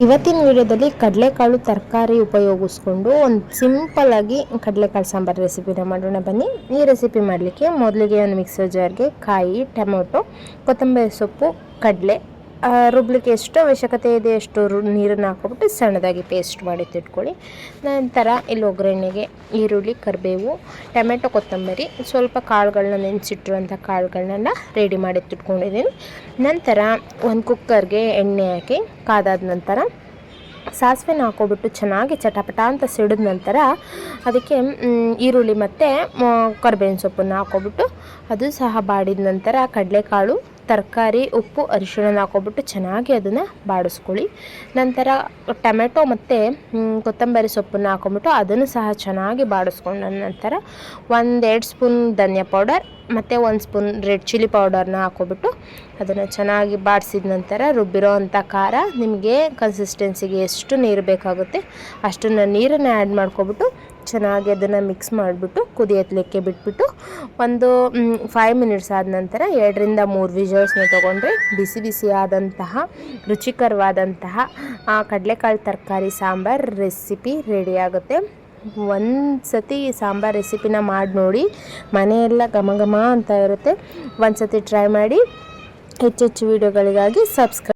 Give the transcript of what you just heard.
ಇವತ್ತಿನ ವಿಡಿಯೋದಲ್ಲಿ ಕಡಲೆಕಾಳು ತರಕಾರಿ ಉಪಯೋಗಿಸ್ಕೊಂಡು ಒಂದು ಸಿಂಪಲ್ ಆಗಿ ಕಡಲೆಕಾಳು ಸಾಂಬಾರು ರೆಸಿಪಿನ ಮಾಡೋಣ ಬನ್ನಿ. ಈ ರೆಸಿಪಿ ಮಾಡಲಿಕ್ಕೆ ಮೊದಲಿಗೆ ಒಂದು ಮಿಕ್ಸರ್ ಜಾರ್ಗೆ ಕಾಯಿ, ಟೊಮೊಟೊ, ಕೊತ್ತಂಬರಿ ಸೊಪ್ಪು, ಕಡಲೆ ರುಬ್ಲಿಕ್ಕೆ ಎಷ್ಟು ಅವಶ್ಯಕತೆ ಇದೆ ಅಷ್ಟು ನೀರನ್ನು ಹಾಕ್ಬಿಟ್ಟು ಸಣ್ಣದಾಗಿ ಪೇಸ್ಟ್ ಮಾಡಿ ತಿಟ್ಕೊಳ್ಳಿ. ನಂತರ ಇಲ್ಲಿ ಒಗ್ಗರಣೆಗೆ ಈರುಳ್ಳಿ, ಕರಿಬೇವು, ಟೊಮೆಟೊ, ಕೊತ್ತಂಬರಿ, ಸ್ವಲ್ಪ ಕಾಳುಗಳನ್ನ ನೆನೆಸಿಟ್ಟಿರುವಂಥ ಕಾಳುಗಳನ್ನೆಲ್ಲ ರೆಡಿ ಮಾಡಿ ತಿಟ್ಕೊಂಡಿದ್ದೀನಿ. ನಂತರ ಒಂದು ಕುಕ್ಕರ್ಗೆ ಎಣ್ಣೆ ಹಾಕಿ ಕಾದಾದ ನಂತರ ಸಾಸಿವೆನ ಹಾಕ್ಕೊಬಿಟ್ಟು ಚೆನ್ನಾಗಿ ಚಟಪಟ ಅಂತ ಸಿಡಿದ ನಂತರ ಅದಕ್ಕೆ ಈರುಳ್ಳಿ ಮತ್ತು ಕರಿಬೇವಿನ ಸೊಪ್ಪನ್ನು ಹಾಕ್ಕೊಬಿಟ್ಟು ಅದು ಸಹ ಬಾಡಿದ ನಂತರ ಕಡಲೆಕಾಳು, ತರಕಾರಿ, ಉಪ್ಪು, ಅರಿಶಿಣನ ಹಾಕ್ಕೊಬಿಟ್ಟು ಚೆನ್ನಾಗಿ ಅದನ್ನು ಬಾಡಿಸ್ಕೊಳ್ಳಿ. ನಂತರ ಟೊಮೆಟೊ ಮತ್ತು ಕೊತ್ತಂಬರಿ ಸೊಪ್ಪನ್ನು ಹಾಕ್ಕೊಂಬಿಟ್ಟು ಅದನ್ನು ಸಹ ಚೆನ್ನಾಗಿ ಬಾಡಿಸ್ಕೊಂಡ ನಂತರ 1-2 ಸ್ಪೂನ್ ಧನಿಯಾ ಪೌಡರ್ ಮತ್ತು 1 ಸ್ಪೂನ್ ರೆಡ್ ಚಿಲ್ಲಿ ಪೌಡರ್ನ ಹಾಕ್ಕೊಬಿಟ್ಟು ಅದನ್ನು ಚೆನ್ನಾಗಿ ಬಾಡಿಸಿದ ನಂತರ ರುಬ್ಬಿರೋ ಅಂಥ ಖಾರ ನಿಮಗೆ ಕನ್ಸಿಸ್ಟೆನ್ಸಿಗೆ ಎಷ್ಟು ನೀರು ಬೇಕಾಗುತ್ತೆ ಅಷ್ಟನ್ನು ನೀರನ್ನು ಆ್ಯಡ್ ಮಾಡ್ಕೊಬಿಟ್ಟು ಚೆನ್ನಾಗಿ ಅದನ್ನು ಮಿಕ್ಸ್ ಮಾಡಿಬಿಟ್ಟು ಕುದಿಯತ್ಲಿಕ್ಕೆ ಬಿಟ್ಬಿಟ್ಟು ಒಂದು 5 ಮಿನಿಟ್ಸ್ ಆದ ನಂತರ 2-3 ವಿಜಲ್ಸ್ನ ತೊಗೊಂಡ್ರೆ ಬಿಸಿ ಬಿಸಿ ಆದಂತಹ ರುಚಿಕರವಾದಂತಹ ಕಡಲೆಕಾಳು ತರಕಾರಿ ಸಾಂಬಾರು ರೆಸಿಪಿ ರೆಡಿ ಆಗುತ್ತೆ. ಒಂದು ಸತಿ ಸಾಂಬಾರು ರೆಸಿಪಿನ ಮಾಡಿ ನೋಡಿ, ಮನೆಯೆಲ್ಲ ಘಮ ಘಮ ಅಂತ ಇರುತ್ತೆ. ಒಂದು ಸತಿ ಟ್ರೈ ಮಾಡಿ. ಹೆಚ್ಚೆಚ್ಚು ವೀಡಿಯೋಗಳಿಗಾಗಿ ಸಬ್ಸ್ಕ್ರೈಬ್